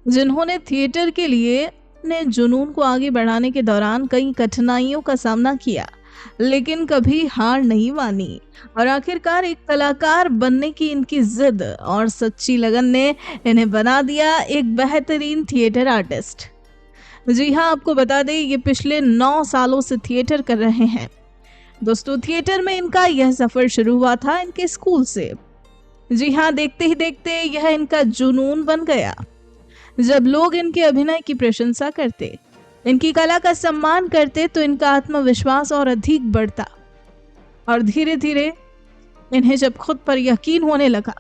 जिन्होंने थिएटर के लिए अपने जुनून को आगे बढ़ाने के दौरान कई कठिनाइयों का सामना किया, लेकिन कभी हार नहीं मानी और आखिरकार एक कलाकार बनने की इनकी जिद और सच्ची लगन ने इन्हें बना दिया एक बेहतरीन थिएटर आर्टिस्ट। जी हाँ, आपको बता दें ये पिछले 9 सालों से थिएटर कर रहे हैं। दोस्तों, थिएटर में इनका यह सफर शुरू हुआ था इनके स्कूल से। जी हाँ, देखते ही देखते यह इनका जुनून बन गया। जब लोग इनके अभिनय की प्रशंसा करते, इनकी कला का सम्मान करते, तो इनका आत्मविश्वास और अधिक बढ़ता और धीरे धीरे इन्हें जब खुद पर यकीन होने लगा,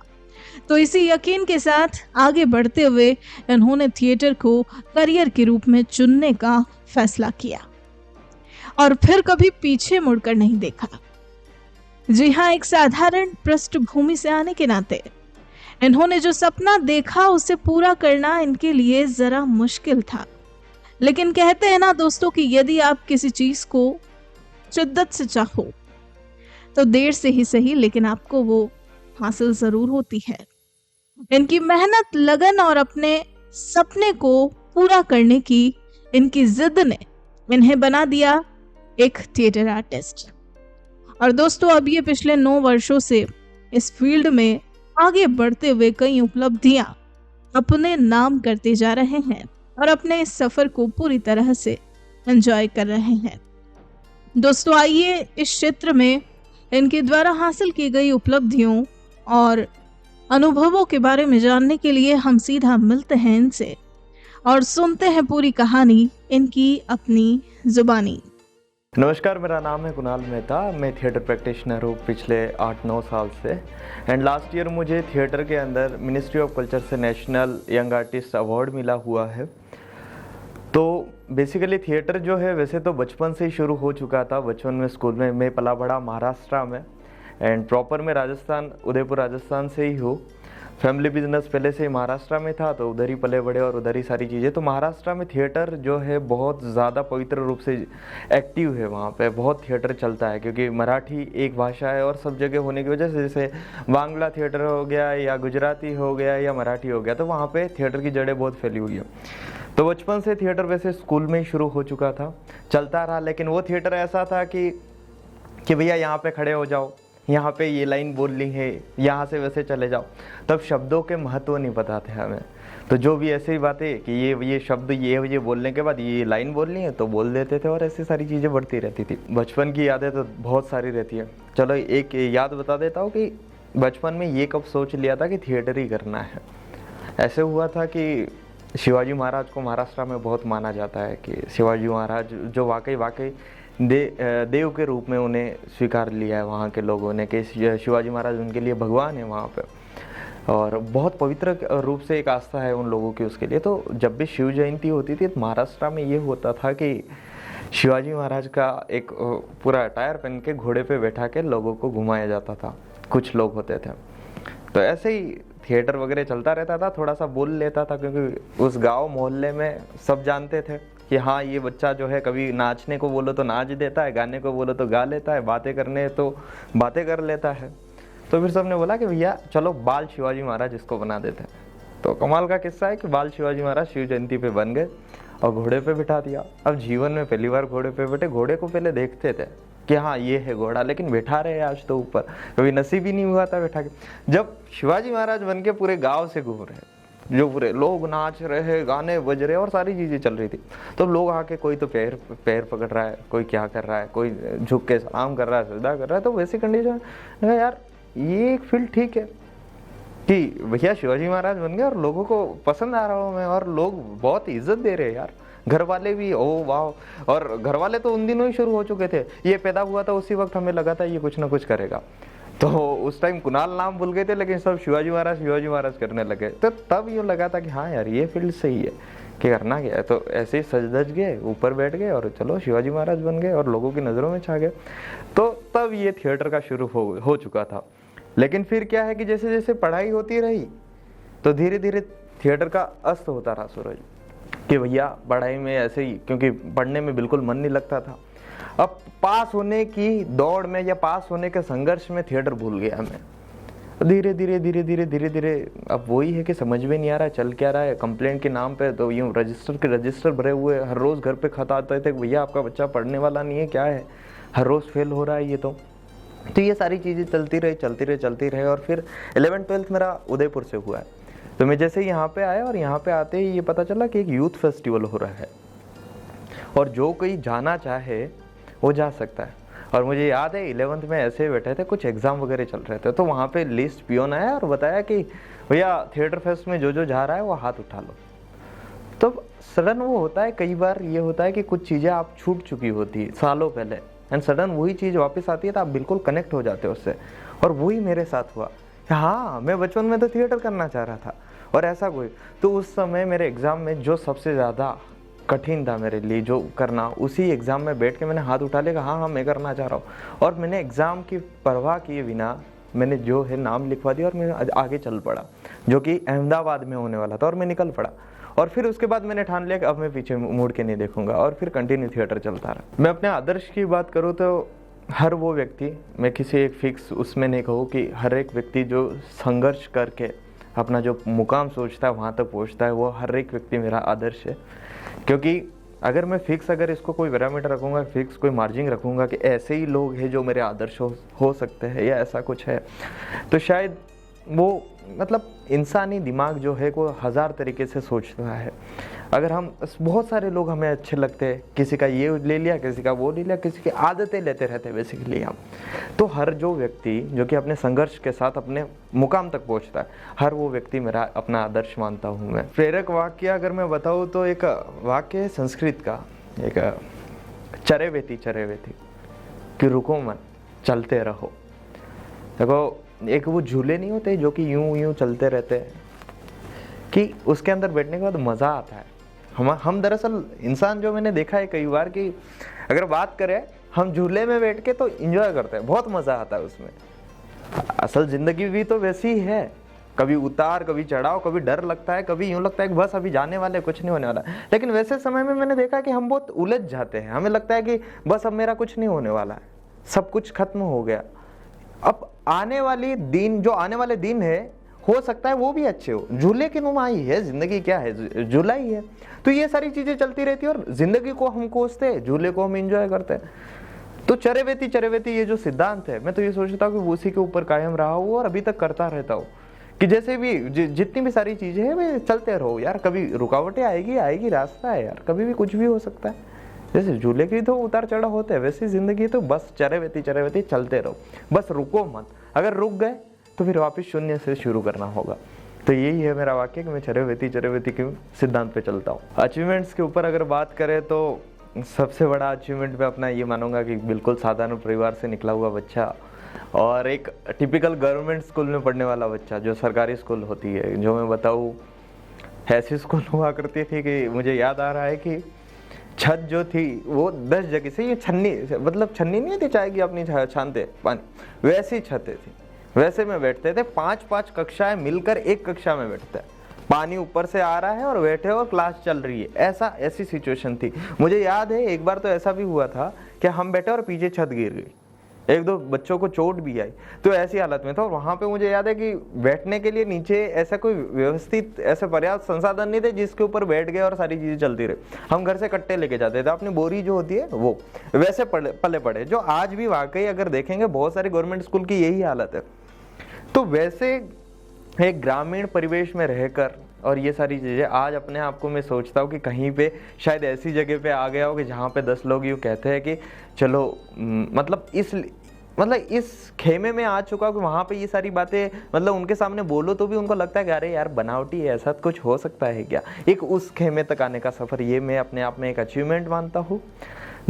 तो इसी यकीन के साथ आगे बढ़ते हुए इन्होंने थिएटर को करियर के रूप में चुनने का फैसला किया और फिर कभी पीछे मुड़कर नहीं देखा। जी हाँ, एक साधारण पृष्ठभूमि से आने के नाते इन्होंने जो सपना देखा उसे पूरा करना इनके लिए जरा मुश्किल था। लेकिन कहते हैं ना दोस्तों कि यदि आप किसी चीज को शिद्दत से चाहो तो देर से ही सही, लेकिन आपको वो हासिल जरूर होती है। इनकी मेहनत, लगन और अपने सपने को पूरा करने की इनकी जिद ने इन्हें बना दिया एक थिएटर आर्टिस्ट। और दोस्तों, अब ये पिछले 9 वर्षों से इस फील्ड में आगे बढ़ते हुए कई उपलब्धियां अपने नाम करते जा रहे हैं और अपने इस सफर को पूरी तरह से एंजॉय कर रहे हैं। दोस्तों, आइए इस क्षेत्र में इनके द्वारा हासिल की गई उपलब्धियों और अनुभवों के बारे में जानने के लिए हम सीधा मिलते हैं इनसे और सुनते हैं पूरी कहानी इनकी अपनी जुबानी। नमस्कार, मेरा नाम है कुणाल मेहता। मैं थिएटर प्रैक्टिशनर हूँ पिछले 8-9 साल से। एंड लास्ट ईयर मुझे थिएटर के अंदर मिनिस्ट्री ऑफ कल्चर से नेशनल यंग आर्टिस्ट अवार्ड मिला हुआ है। तो बेसिकली थिएटर जो है वैसे तो बचपन से ही शुरू हो चुका था। बचपन में स्कूल में मैं पला बड़ा महाराष्ट्र में एंड प्रॉपर मैं राजस्थान, उदयपुर राजस्थान से ही हूँ। फैमिली बिजनेस पहले से ही महाराष्ट्र में था तो उधर ही पले बड़े और उधर ही सारी चीज़ें। तो महाराष्ट्र में थिएटर जो है बहुत ज़्यादा पवित्र रूप से एक्टिव है। वहाँ पे बहुत थिएटर चलता है क्योंकि मराठी एक भाषा है और सब जगह होने की वजह से, जैसे बांग्ला थिएटर हो गया या गुजराती हो गया या मराठी हो गया, तो वहाँ पे थिएटर की जड़ें बहुत फैली हुई है। तो बचपन से थिएटर वैसे स्कूल में ही शुरू हो चुका था, चलता रहा। लेकिन वो थिएटर ऐसा था कि भैया यहाँ पे खड़े हो जाओ, यहाँ पे ये लाइन बोलनी है, यहाँ से वैसे चले जाओ। तब शब्दों के महत्व नहीं पता थे हमें। तो जो भी ऐसी बातें कि ये शब्द ये बोलने के बाद ये लाइन बोलनी है तो बोल देते थे और ऐसी सारी चीज़ें बढ़ती रहती थी। बचपन की यादें तो बहुत सारी रहती है। चलो एक याद बता देता हूँ कि बचपन में ये कब सोच लिया था कि थिएटर ही करना है। ऐसे हुआ था कि शिवाजी महाराज को महाराष्ट्र में बहुत माना जाता है कि शिवाजी महाराज जो वाकई देव के रूप में उन्हें स्वीकार लिया है वहाँ के लोगों ने कि शिवाजी महाराज उनके लिए भगवान है वहाँ पे, और बहुत पवित्र रूप से एक आस्था है उन लोगों की उसके लिए। तो जब भी शिव जयंती होती थी तो महाराष्ट्र में ये होता था कि शिवाजी महाराज का एक पूरा अटायर पहन के घोड़े पे बैठा के लोगों को घुमाया जाता था। कुछ लोग होते थे तो ऐसे ही थिएटर वगैरह चलता रहता था। थोड़ा सा बोल लेता था क्योंकि उस गांव मोहल्ले में सब जानते थे कि हाँ ये बच्चा जो है कभी नाचने को बोलो तो नाच देता है, गाने को बोलो तो गा लेता है, बातें करने तो बातें कर लेता है। तो फिर सबने बोला कि भैया चलो बाल शिवाजी महाराज इसको बना देते हैं। तो कमाल का किस्सा है कि बाल शिवाजी महाराज शिव जयंती पे बन गए और घोड़े पे बिठा दिया। अब जीवन में पहली बार घोड़े पे बैठे। घोड़े को पहले देखते थे कि हाँ ये है घोड़ा, लेकिन बैठा रहे आज तो ऊपर, कभी नसीब ही नहीं हुआ था बैठा के। जब शिवाजी महाराज बन के पूरे गाँव से घूम रहे, जो पूरे लोग नाच रहे, गाने बज रहे और सारी चीज़ें चल रही थी, तो लोग आके कोई तो पैर पकड़ रहा है, कोई क्या कर रहा है, कोई झुक के सलाम कर रहा है, सजदा कर रहा है। तो वैसी कंडीशन यार ये एक फील्ड ठीक है कि भैया शिवाजी महाराज बन गए और लोगों को पसंद आ रहा हूँ मैं और लोग बहुत इज्जत दे रहे हैं यार। घर वाले भी ओ वाह, और घर वाले तो उन दिनों ही शुरू हो चुके थे। ये पैदा हुआ था उसी वक्त हमें लगा था ये कुछ ना कुछ करेगा। तो उस टाइम कुणाल नाम भूल गए थे लेकिन सब शिवाजी महाराज करने लगे। तो तब यूँ लगा था कि हाँ यार ये फील्ड सही है कि करना क्या है। तो ऐसे ही सज धज गए, ऊपर बैठ गए और चलो शिवाजी महाराज बन गए और लोगों की नज़रों में छा गए। तो तब ये थिएटर का शुरू हो चुका था। लेकिन फिर क्या है कि जैसे जैसे पढ़ाई होती रही तो धीरे धीरे थिएटर का अस्त होता रहा सूरज, कि भैया पढ़ाई में ऐसे ही, क्योंकि पढ़ने में बिल्कुल मन नहीं लगता था। अब पास होने की दौड़ में या पास होने के संघर्ष में थिएटर भूल गया मैं। धीरे धीरे अब वही है कि समझ में नहीं आ रहा है चल क्या रहा है। कंप्लेंट के नाम पे तो यूँ रजिस्टर भरे हुए, हर रोज़ घर पे खत आते थे भैया आपका बच्चा पढ़ने वाला नहीं है, क्या है, हर रोज़ फेल हो रहा है ये तो ये सारी चीज़ें चलती रही और फिर 11th-12th मेरा उदयपुर से हुआ है। तो मैं जैसे यहाँ पे आया और यहाँ पे आते ही ये पता चला कि एक यूथ फेस्टिवल हो रहा है और जो कोई जाना चाहे वो जा सकता है। और मुझे याद है 11th में ऐसे बैठे थे, कुछ एग्ज़ाम वगैरह चल रहे थे, तो वहाँ पे लिस्ट पियोन आया और बताया कि भैया थिएटर फेस्ट में जो जा रहा है वो हाथ उठा लो। तो सडन वो होता है, कई बार ये होता है कि कुछ चीज़ें आप छूट चुकी होती है सालों पहले, एंड सडन वही चीज़ वापस आती है तो आप बिल्कुल कनेक्ट हो जाते हो उससे। और वही मेरे साथ हुआ। हाँ, मैं बचपन में तो थिएटर करना चाह रहा था और ऐसा कोई, तो उस समय मेरे एग्ज़ाम में जो सबसे ज़्यादा कठिन था मेरे लिए जो करना, उसी एग्ज़ाम में बैठ के मैंने हाथ उठा लिया, हाँ मैं करना चाह रहा हूँ। और मैंने एग्ज़ाम की परवाह किए बिना मैंने जो है नाम लिखवा दिया और मैं आगे चल पड़ा, जो कि अहमदाबाद में होने वाला था, और मैं निकल पड़ा। और फिर उसके बाद मैंने ठान लिया कि अब मैं पीछे मुड़ के नहीं देखूंगा, और फिर कंटिन्यू थिएटर चलता रहा। मैं अपने आदर्श की बात करूँ तो हर वो व्यक्ति, मैं किसी एक फिक्स उसमें नहीं कहूँ कि हर एक व्यक्ति जो संघर्ष करके अपना जो मुकाम सोचता है वहाँ तक पहुँचता है, वो हर एक व्यक्ति मेरा आदर्श है। क्योंकि अगर इसको कोई पैरामीटर रखूँगा, फिक्स कोई मार्जिन रखूँगा कि ऐसे ही लोग हैं जो मेरे आदर्श हो सकते हैं या ऐसा कुछ है, तो शायद वो मतलब इंसानी दिमाग जो है वो 1000 तरीके से सोचता है। अगर हम बहुत सारे लोग हमें अच्छे लगते हैं, किसी का ये ले लिया, किसी का वो ले लिया, किसी की आदतें लेते रहते हैं बेसिकली हम। तो हर जो व्यक्ति जो कि अपने संघर्ष के साथ अपने मुकाम तक पहुंचता है, हर वो व्यक्ति मेरा अपना आदर्श मानता हूँ मैं। प्रेरक वाक्य अगर मैं बताऊँ तो एक वाक्य है संस्कृत का, एक चरेवेति कि रुको मत, चलते रहो। देखो एक वो झूले नहीं होते जो कि यूं चलते रहते हैं, कि उसके अंदर बैठने के बाद मज़ा आता है। हम दरअसल इंसान जो मैंने देखा है कई बार कि अगर बात करें हम झूले में बैठ के तो एंजॉय करते हैं, बहुत मज़ा आता है उसमें। असल ज़िंदगी भी तो वैसी ही है, कभी उतार कभी चढ़ाव, कभी डर लगता है, कभी यूँ लगता है कि बस अभी जाने वाले, कुछ नहीं होने वाला। लेकिन वैसे समय में मैंने देखा कि हम बहुत उलझ जाते हैं, हमें लगता है कि बस अब मेरा कुछ नहीं होने वाला है, सब कुछ खत्म हो गया। अब आने वाले दिन है, हो सकता है वो भी अच्छे हो, झूले की नुमा ही है जिंदगी, क्या है झूला ही है। तो ये सारी चीजें चलती रहती है और जिंदगी को हम कोसते हैं, झूले को हम एंजॉय करते हैं। तो चरेवेती ये जो सिद्धांत है, मैं तो ये सोचता हूँ कि उसी के ऊपर कायम रहा हूँ और अभी तक करता रहता हूँ कि जैसे भी जितनी भी सारी चीजें हैं वे चलते रहो यार। कभी रुकावटें आएगी, रास्ता है यार, कभी भी कुछ भी हो सकता है। जैसे झूले की तो उतार चढ़ाव होते हैं, वैसे जिंदगी तो बस चरेवेती चलते रहो, बस रुको मत। अगर रुक गए तो फिर वापस शून्य से शुरू करना होगा। तो यही है मेरा वाक्य कि मैं चरेवेती के सिद्धांत पे चलता हूँ। अचीवमेंट्स के ऊपर अगर बात करें तो सबसे बड़ा अचीवमेंट मैं अपना ये मानूंगा कि बिल्कुल साधारण परिवार से निकला हुआ बच्चा और एक टिपिकल गवर्नमेंट स्कूल में पढ़ने वाला बच्चा, जो सरकारी स्कूल होती है, जो मैं बताऊँ ऐसी स्कूल हुआ करती थी कि मुझे याद आ रहा है कि छत जो थी वो 10 जगह से, ये छन्नी नहीं थी चाय की अपनी छानते पानी, वैसी छतें थी, वैसे में बैठते थे। 5-5 कक्षाएं मिलकर एक कक्षा में बैठते हैं, पानी ऊपर से आ रहा है और बैठे और क्लास चल रही है, ऐसी सिचुएशन थी। मुझे याद है एक बार तो ऐसा भी हुआ था कि हम बैठे और पीछे छत गिर गई, 1-2 बच्चों को चोट भी आई, तो ऐसी हालत में था। और वहाँ पे मुझे याद है कि बैठने के लिए नीचे ऐसा कोई व्यवस्थित ऐसे पर्याप्त संसाधन नहीं थे जिसके ऊपर बैठ गए और सारी चीजें चलती रही। हम घर से कट्टे लेके जाते थे, अपनी बोरी जो होती है वो, वैसे पले पड़े, जो आज भी वाकई अगर देखेंगे बहुत सारे गवर्नमेंट स्कूल की यही हालत है। तो वैसे एक ग्रामीण परिवेश में रहकर और ये सारी चीज़ें, आज अपने आप को मैं सोचता हूँ कि कहीं पे शायद ऐसी जगह पे आ गया हो कि जहाँ पे 10 लोग यूँ कहते हैं कि चलो इस खेमे में आ चुका हूँ कि वहाँ पे ये सारी बातें उनके सामने बोलो तो भी उनको लगता है कि अरे यार बनावटी है, ऐसा कुछ हो सकता है क्या। एक उस खेमे तक आने का सफ़र, ये मैं अपने आप में एक अचीवमेंट मानता हूँ।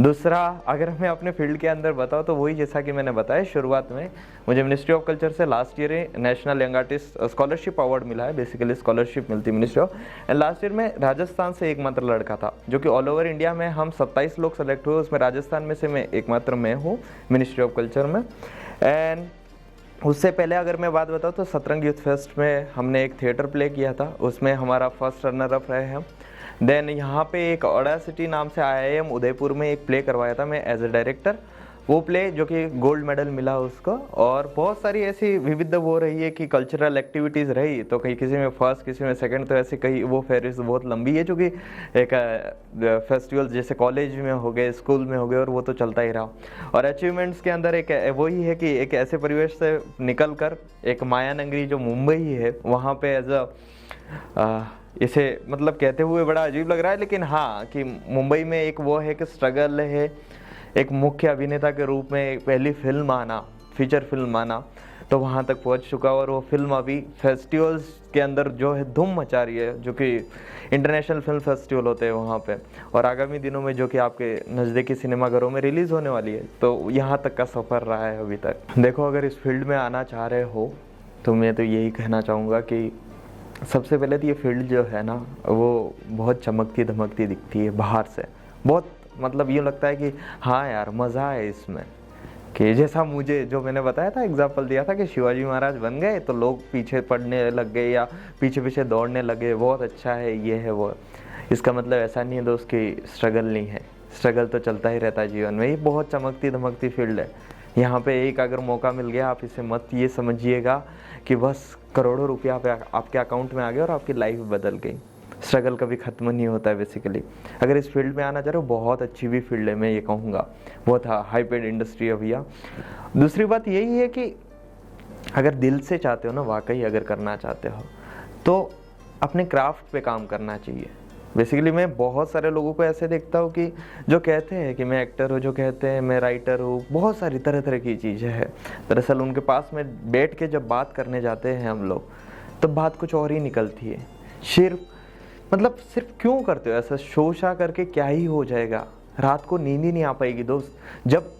दूसरा, अगर मैं अपने फील्ड के अंदर बताऊँ तो वही जैसा कि मैंने बताया शुरुआत में, मुझे मिनिस्ट्री ऑफ कल्चर से last year national young artist scholarship award मिला है। बेसिकली स्कॉलरशिप मिलती है ministry of, and last year में राजस्थान से एकमात्र लड़का था, जो कि ऑल ओवर इंडिया में हम 27 लोग सेलेक्ट हुए, उसमें राजस्थान में से मैं एकमात्र मैं हूँ मिनिस्ट्री ऑफ कल्चर में। एंड उससे पहले अगर मैं बात बताऊँ तो सतरंग यूथ फेस्ट में हमने एक थिएटर प्ले किया था, उसमें हमारा फर्स्ट रनर अप रहे हम। देन यहाँ पे एक ऑडासिटी नाम से IIM उदयपुर में एक प्ले करवाया था मैं एज ए डायरेक्टर वो प्ले जो कि गोल्ड मेडल मिला उसको, और बहुत सारी ऐसी विविध वो रही है कि कल्चरल एक्टिविटीज़ रही, तो कहीं किसी में फर्स्ट किसी में सेकंड, तो ऐसे कई वो फहरिस्त बहुत लंबी है, जो कि एक फेस्टिवल जैसे कॉलेज में हो गए, स्कूल में हो गए, और वो तो चलता ही रहा। और अचीवमेंट्स के अंदर एक वही है कि एक ऐसे परिवेश से निकल कर एक माया नगरी जो मुंबई है वहाँ पे एज इसे मतलब कहते हुए बड़ा अजीब लग रहा है, लेकिन हाँ कि मुंबई में एक वो है कि स्ट्रगल है, एक मुख्य अभिनेता के रूप में एक पहली फिल्म आना, फीचर फिल्म आना, तो वहाँ तक पहुँच चुका। और वो फिल्म अभी फेस्टिवल्स के अंदर जो है धूम मचा रही है, जो कि इंटरनेशनल फिल्म फेस्टिवल होते हैं वहाँ पे, और आगामी दिनों में जो कि आपके नज़दीकी सिनेमाघरों में रिलीज़ होने वाली है। तो यहाँ तक का सफ़र रहा है अभी तक। देखो, अगर इस फील्ड में आना चाह रहे हो तो मैं तो यही कहना चाहूँगा कि सबसे पहले तो ये फील्ड जो है ना वो बहुत चमकती धमकती दिखती है बाहर से, बहुत मतलब यूँ लगता है कि हाँ यार मज़ा है इसमें, कि जैसा मुझे जो मैंने बताया था, एग्जांपल दिया था कि शिवाजी महाराज बन गए तो लोग पीछे पड़ने लग गए या पीछे पीछे दौड़ने लगे, बहुत अच्छा है ये है वो। इसका मतलब ऐसा नहीं है दोस्त कि स्ट्रगल नहीं है, स्ट्रगल तो चलता ही रहता है जीवन में। ये बहुत चमकती धमकती फील्ड है। यहाँ पे एक अगर मौका मिल गया, आप इसे मत ये समझिएगा कि बस करोड़ों रुपया आपके अकाउंट में आ गया और आपकी लाइफ बदल गई। स्ट्रगल कभी ख़त्म नहीं होता है बेसिकली। अगर इस फील्ड में आना चाह रहे हो, बहुत अच्छी भी फील्ड है, मैं ये कहूँगा, बहुत हाई पेड इंडस्ट्री है भैया। दूसरी बात यही है कि अगर दिल से चाहते हो ना, वाकई अगर करना चाहते हो, तो अपने क्राफ्ट पे काम करना चाहिए। बेसिकली मैं बहुत सारे लोगों को ऐसे देखता हूँ कि जो कहते हैं कि मैं एक्टर हूँ, जो कहते हैं मैं राइटर हूँ, बहुत सारी तरह तरह की चीज़ें हैं। दरअसल उनके पास में बैठ के जब बात करने जाते हैं हम लोग, तो बात कुछ और ही निकलती है। सिर्फ क्यों करते हो ऐसा? शोशा करके क्या ही हो जाएगा? रात को नींद ही नहीं आ पाएगी दोस्त। जब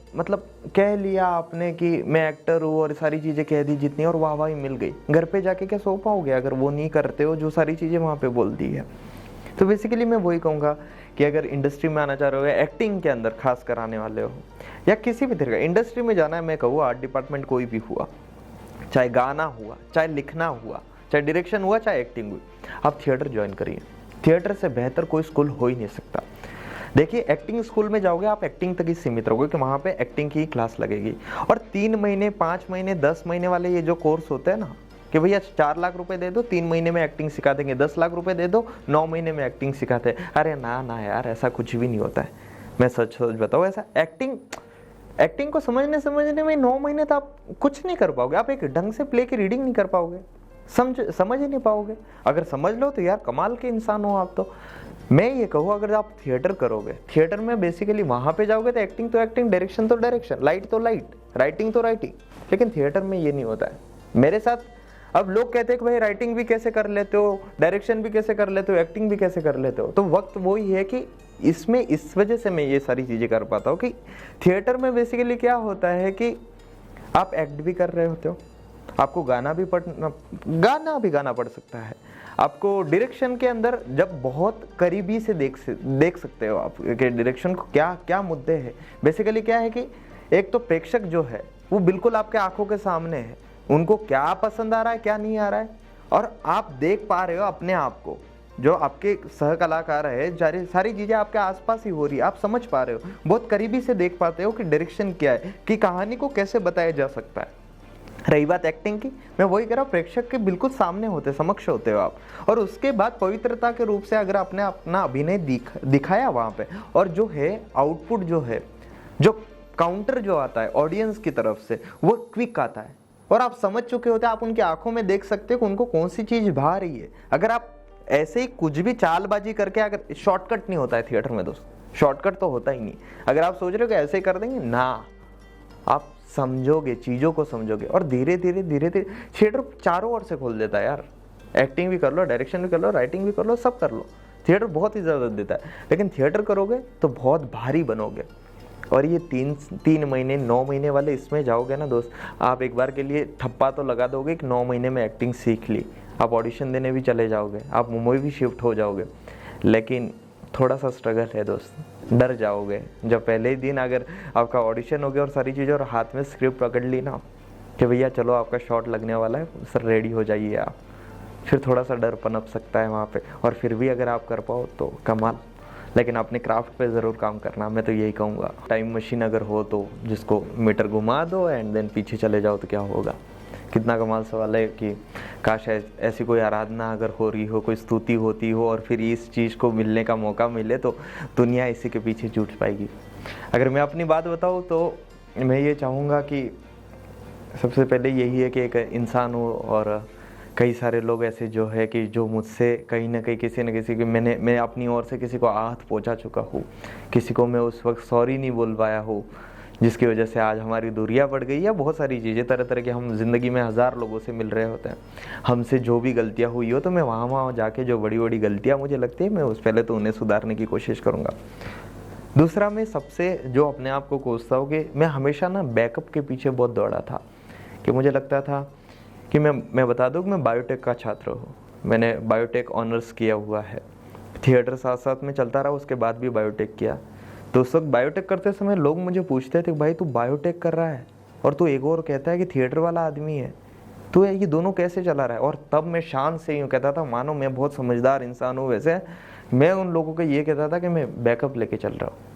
कह लिया आपने कि मैं एक्टर हूँ और सारी चीज़ें कह दी जितनी, और वाहवाही मिल गई, घर पे जाके क्या सो पाओगे अगर वो नहीं करते हो जो सारी चीज़ें वहाँ पे बोल दी है? तो बेसिकली मैं वही कहूँगा कि अगर इंडस्ट्री में आना चाह रहे हो, एक्टिंग के अंदर खास कर आने वाले हो, या किसी भी तरह का इंडस्ट्री में जाना है, मैं कहूँ आर्ट डिपार्टमेंट कोई भी हुआ, चाहे गाना हुआ, चाहे लिखना हुआ, चाहे डायरेक्शन हुआ, चाहे एक्टिंग हुई, आप थिएटर ज्वाइन करिए। थिएटर से बेहतर कोई स्कूल हो ही नहीं सकता। देखिए, एक्टिंग स्कूल में जाओगे आप, एक्टिंग तक ही सीमित रहोगे कि वहाँ पे एक्टिंग की क्लास लगेगी। और 3 महीने, 5 महीने, 10 महीने वाले ये जो कोर्स होते हैं ना, कि भैया 4 लाख रुपए दे दो, 3 महीने में एक्टिंग सिखा देंगे, 10 लाख रुपए दे दो, 9 महीने में एक्टिंग सिखाते हैं। अरे ना ना यार, ऐसा कुछ भी नहीं होता है। मैं सच बताऊँ, ऐसा एक्टिंग को समझने में 9 महीने तो आप कुछ नहीं कर पाओगे। आप एक ढंग से प्ले की रीडिंग नहीं कर पाओगे, समझ ही नहीं पाओगे। अगर समझ लो तो यार कमाल के इंसान हो आप। तो मैं ये कहूँ, अगर आप थिएटर करोगे, थिएटर में बेसिकली वहाँ पे जाओगे तो एक्टिंग, डायरेक्शन तो डायरेक्शन, लाइट तो लाइट, राइटिंग तो राइटिंग, लेकिन थिएटर में ये नहीं होता है मेरे साथ। अब लोग कहते हैं कि भाई राइटिंग भी कैसे कर लेते हो, डायरेक्शन भी कैसे कर लेते हो, एक्टिंग भी कैसे कर लेते हो? तो वक्त वही है कि इसमें इस वजह से मैं ये सारी चीज़ें कर पाता हूँ कि थिएटर में बेसिकली क्या होता है कि आप एक्ट भी कर रहे होते हो, आपको गाना भी गाना पड़ सकता है, आपको डायरेक्शन के अंदर जब बहुत करीबी से देख सकते हो आप कि डायरेक्शन को क्या मुद्दे हैं। बेसिकली क्या है कि एक तो प्रेक्षक जो है वो बिल्कुल आपके आंखों के सामने है, उनको क्या पसंद आ रहा है, क्या नहीं आ रहा है, और आप देख पा रहे हो अपने आप को, जो आपके सह कलाकार है, सारी चीज़ें आपके आसपास ही हो रही है, आप समझ पा रहे हो, बहुत करीबी से देख पाते हो कि डायरेक्शन क्या है, कि कहानी को कैसे बताया जा सकता है। रही बात एक्टिंग की, मैं वही कह रहा हूँ, प्रेक्षक के बिल्कुल सामने होते, समक्ष होते हो आप, और उसके बाद पवित्रता के रूप से अगर आपने अपना अभिनय दिखाया वहाँ पे, और जो है आउटपुट जो है, जो काउंटर जो आता है ऑडियंस की तरफ से, वो क्विक आता है, और आप समझ चुके होते हैं, आप उनकी आंखों में देख सकते हो कि उनको कौन सी चीज़ भा रही है। अगर आप ऐसे ही कुछ भी चालबाजी करके, अगर शॉर्टकट नहीं होता है थिएटर में दोस्त, शॉर्टकट तो होता ही नहीं। अगर आप सोच रहे हो कि ऐसे ही कर देंगे ना, आप समझोगे, चीज़ों को समझोगे, और धीरे धीरे थिएटर चारों ओर से खोल देता है यार। एक्टिंग भी कर लो, डायरेक्शन भी कर लो, राइटिंग भी कर लो, सब कर लो, थिएटर बहुत ही ज़्यादा देता है। लेकिन थिएटर करोगे तो बहुत भारी बनोगे, और ये 3 महीने 9 महीने वाले इसमें जाओगे ना दोस्त, आप एक बार के लिए ठप्पा तो लगा दोगे कि 9 महीने में एक्टिंग सीख ली, आप ऑडिशन देने भी चले जाओगे, आप मुंबई भी शिफ्ट हो जाओगे। लेकिन थोड़ा सा स्ट्रगल है दोस्त, डर जाओगे जब पहले ही दिन अगर आपका ऑडिशन हो गया और सारी चीज़ें, और हाथ में स्क्रिप्ट पकड़ ली ना कि भैया चलो आपका शॉट लगने वाला है सर, रेडी हो जाइए आप, फिर थोड़ा सा डर पनप सकता है वहाँ पे। और फिर भी अगर आप कर पाओ तो कमाल, लेकिन अपने क्राफ्ट पे ज़रूर काम करना, मैं तो यही कहूँगा। टाइम मशीन अगर हो तो जिसको मीटर घुमा दो एंड देन पीछे चले जाओ तो क्या होगा। कितना कमाल सवाल है कि काश ऐसी कोई आराधना अगर हो रही हो, कोई स्तुति होती हो और फिर इस चीज़ को मिलने का मौका मिले तो दुनिया इसी के पीछे जुट पाएगी। अगर मैं अपनी बात बताऊँ तो मैं ये चाहूँगा कि सबसे पहले यही है कि एक इंसान हो और कई सारे लोग ऐसे जो है कि जो मुझसे कहीं ना कहीं किसी न किसी की मैं अपनी ओर से किसी को आहत पहुंचा चुका हूँ, किसी को मैं उस वक्त सॉरी नहीं बोल पाया हूँ, जिसकी वजह से आज हमारी दूरियां बढ़ गई या बहुत सारी चीज़ें तरह तरह के। हम ज़िंदगी में हज़ार लोगों से मिल रहे होते हैं, हमसे जो भी गलतियाँ हुई हो तो मैं वहाँ जाके जो बड़ी बड़ी गलतियाँ मुझे लगती है मैं उस पहले तो उन्हें सुधारने की कोशिश करूँगा। दूसरा, मैं सबसे जो अपने आप को कोसता हूँ कि मैं हमेशा ना बैकअप के पीछे बहुत दौड़ा था, कि मुझे लगता था कि मैं बता दूँ कि मैं बायोटेक का छात्र हूँ। मैंने बायोटेक ऑनर्स किया हुआ है, थिएटर साथ साथ में चलता रहा, उसके बाद भी बायोटेक किया। तो उस वक्त बायोटेक करते समय लोग मुझे पूछते थे भाई तू बायोटेक कर रहा है और तू एक और कहता है कि थिएटर वाला आदमी है, तो ये दोनों कैसे चला रहा है। और तब मैं शान से यूँ कहता था मानो मैं बहुत समझदार इंसान हूँ, वैसे मैं उन लोगों को ये कहता था कि मैं बैकअप लेके चल रहा हूँ।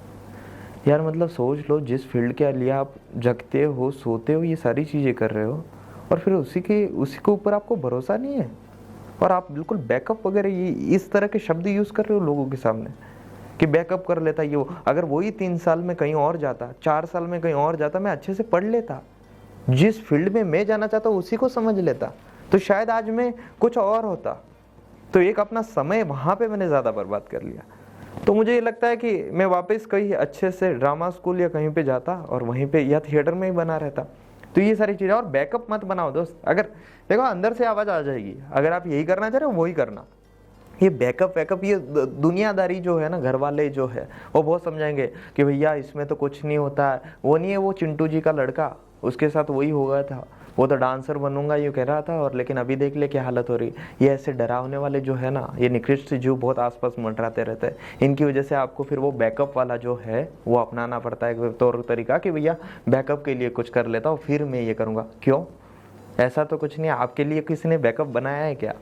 यार मतलब सोच लो, जिस फील्ड के लिए आप जगते हो, सोते हो, ये सारी चीज़ें कर रहे हो और फिर उसी के ऊपर आपको भरोसा नहीं है और आप बिल्कुल बैकअप वगैरह ये इस तरह के शब्द यूज़ कर रहे हो लोगों के सामने कि बैकअप कर लेता ये वो। अगर वही 3 साल में कहीं और जाता, 4 साल में कहीं और जाता, मैं अच्छे से पढ़ लेता, जिस फील्ड में मैं जाना चाहता उसी को समझ लेता, तो शायद आज मैं कुछ और होता। तो एक अपना समय वहाँ पे मैंने ज़्यादा बर्बाद कर लिया। तो मुझे ये लगता है कि मैं वापस कहीं अच्छे से ड्रामा स्कूल या कहीं पे जाता और वहीं पे या थिएटर में ही बना रहता। तो ये सारी चीज़ें, और बैकअप मत बनाओ दोस्त। अगर देखो अंदर से आवाज़ आ जाएगी, अगर आप यही करना चाह रहे हो वही करना। ये बैकअप वैकअप, ये दुनियादारी जो है ना, घर वाले जो है वो बहुत समझाएंगे कि भैया इसमें तो कुछ नहीं होता है, वो नहीं है वो चिंटू जी का लड़का, उसके साथ वही हो गया था, वो तो डांसर बनूंगा ये कह रहा था और लेकिन अभी देख ले क्या हालत हो रही। ये ऐसे डरावने वाले जो है ना, ये निकृष्ट जीव बहुत आसपास मंडराते रहते हैं। इनकी वजह से आपको फिर वो बैकअप वाला जो है वो अपनाना पड़ता है तौर तरीका कि भैया बैकअप के लिए कुछ कर लेता हूँ फिर मैं ये करूँगा। क्यों? ऐसा तो कुछ नहीं है। आपके लिए किसी ने बैकअप बनाया है क्या?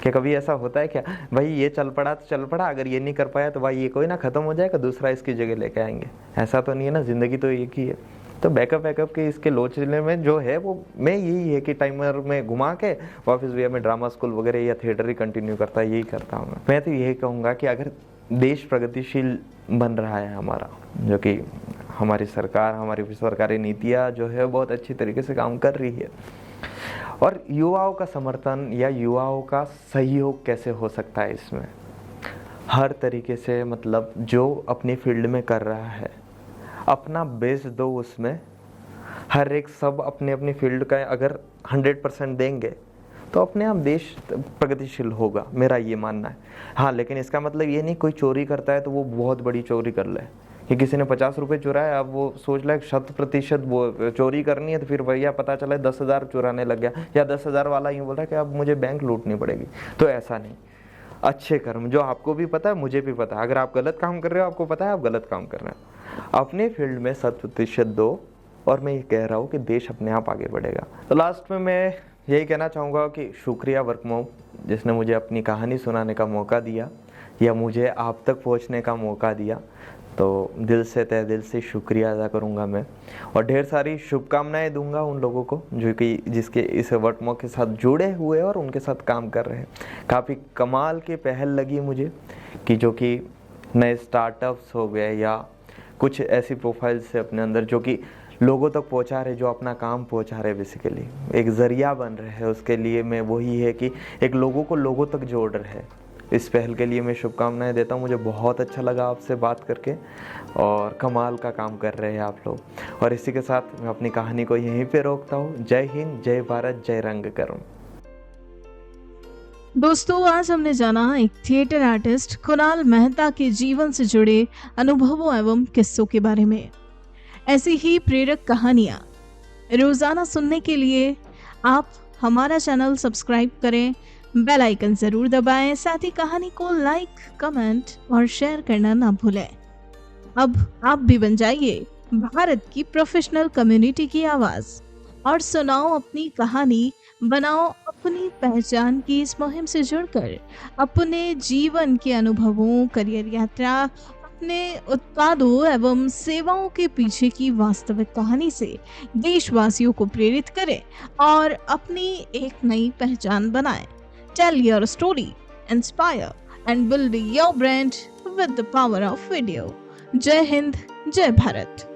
कभी ऐसा होता है क्या भाई ये चल पड़ा तो चल पड़ा, अगर ये नहीं कर पाया तो भाई ये कोई ना ख़त्म हो जाएगा, दूसरा इसकी जगह लेके आएंगे? ऐसा तो नहीं है ना, ज़िंदगी तो एक ही है। तो बैकअप के इसके लोचने में जो है वो मैं यही है कि टाइमर में घुमा के वापस भैया मैं ड्रामा स्कूल वगैरह या थिएटर ही कंटिन्यू करता, यही करता हूँ। मैं तो यही कहूँगा कि अगर देश प्रगतिशील बन रहा है हमारा, जो कि हमारी सरकार, हमारी सरकारी नीतियाँ जो है बहुत अच्छी तरीके से काम कर रही है, और युवाओं का समर्थन या युवाओं का सहयोग कैसे हो सकता है इसमें, हर तरीके से, मतलब जो अपनी फील्ड में कर रहा है अपना बेस्ट दो उसमें। हर एक सब अपने अपनी फील्ड का अगर 100% देंगे तो अपने आप देश प्रगतिशील होगा, मेरा ये मानना है। हाँ, लेकिन इसका मतलब ये नहीं कोई चोरी करता है तो वो बहुत बड़ी चोरी कर ले, कि किसी ने 50 रुपये चुराया, अब वो सोच रहा है 100% वो चोरी करनी है, तो फिर भैया पता चला 10,000 चुराने लग गया, या 10,000 वाला यूँ बोल रहा है कि अब मुझे बैंक लूटनी पड़ेगी। तो ऐसा नहीं, अच्छे कर्म जो आपको भी पता है मुझे भी पता है, अगर आप गलत काम कर रहे हो आपको पता है आप गलत काम कर रहे हो, अपने फील्ड में 100% दो और मैं ये कह रहा हूँ कि देश अपने आप आगे बढ़ेगा। तो लास्ट में मैं यही कहना चाहूँगा कि शुक्रिया वर्कमोब, जिसने मुझे अपनी कहानी सुनाने का मौका दिया या मुझे आप तक पहुँचने का मौका दिया। तो दिल से, तहे दिल से शुक्रिया अदा करूँगा मैं, और ढेर सारी शुभकामनाएं दूंगा उन लोगों को जो कि जिसके इस वर्कमॉक के साथ जुड़े हुए और उनके साथ काम कर रहे हैं। काफ़ी कमाल की पहल लगी मुझे कि जो कि नए स्टार्टअप्स हो गए या कुछ ऐसी प्रोफाइल से अपने अंदर जो कि लोगों तक पहुंचा रहे, जो अपना काम पहुंचा रहे, बेसिकली एक ज़रिया बन रहे हैं। उसके लिए मैं वही है कि एक लोगों को लोगों तक जोड़ रहे हैं। इस पहल के लिए मैं शुभकामनाएं देता हूं। मुझे बहुत अच्छा लगा आपसे बात करके, और कमाल का काम कर रहे हैं आप लोग। और इसी के साथ मैं अपनी कहानी को यहीं पे रोकता हूं। जय हिंद, जय भारत, जय रंगकर्म। दोस्तों, आज हमने जाना एक थिएटर आर्टिस्ट कुणाल मेहता के जीवन से जुड़े अनुभवों एवं किस्सों के बारे में। ऐसी ही प्रेरक कहानियां रोजाना सुनने के लिए आप हमारा चैनल सब्सक्राइब करें, बेल आइकन जरूर दबाएं, साथ ही कहानी को लाइक, कमेंट और शेयर करना ना भूलें। अब आप भी बन जाइए भारत की प्रोफेशनल कम्युनिटी की आवाज और सुनाओ अपनी कहानी, बनाओ अपनी पहचान की इस मुहिम से जुड़कर अपने जीवन के अनुभवों, करियर यात्रा, अपने उत्पादों एवं सेवाओं के पीछे की वास्तविक कहानी से देशवासियों को प्रेरित करें और अपनी एक नई पहचान बनाएं। Tell your story, inspire and build your brand with the power of video. जय हिंद, जय भारत।